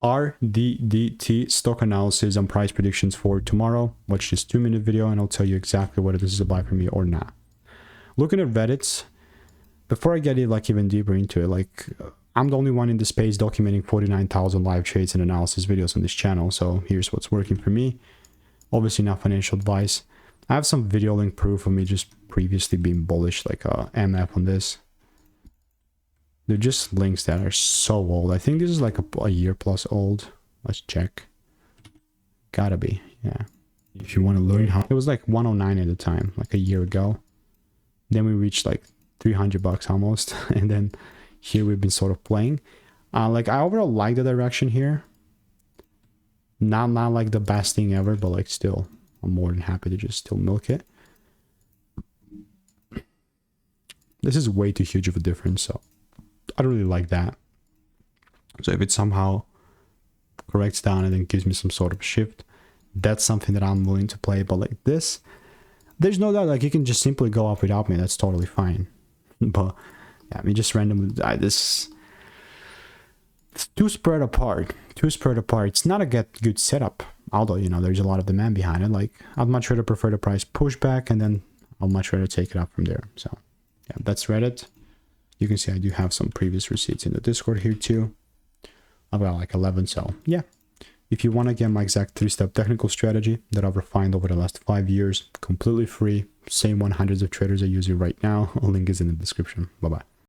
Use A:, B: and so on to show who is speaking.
A: RDDT Stock Analysis and Price Predictions for tomorrow. Watch this 2-minute video and I'll tell you exactly whether this is a buy for me or not. Looking at Reddit, before I get it like even deeper into it, like I'm the only one in the space documenting 49,000 live trades and analysis videos on this channel. So here's what's working for me. Obviously not financial advice. I have some video link proof of me just previously being bullish, like MF on this. They're just links that are so old. I think this is like a year plus old. Let's check. Gotta be, yeah. If you want to learn how, it was like 109 at the time, like a year ago. Then we reached like 300 bucks almost, and then here we've been sort of playing. Like I overall like the direction here. Not like the best thing ever, but like still, I'm more than happy to just still milk it. This is way too huge of a difference, so I don't really like that. So if it somehow corrects down and then gives me some sort of shift, that's something that I'm willing to play. But like this, there's no doubt like you can just simply go up without me. That's totally fine. But yeah, I mean, just randomly, it's too spread apart. It's not a good setup. Although, you know, there's a lot of demand behind it. Like I'd much rather prefer the price pushback and then I'll much rather take it up from there. So yeah, that's Reddit. You can see I do have some previous receipts in the Discord here too. I've got like 11, so yeah. If you want to get my exact 3-step technical strategy that I've refined over the last 5 years, completely free, same one hundreds of traders are using right now, a link is in the description. Bye-bye.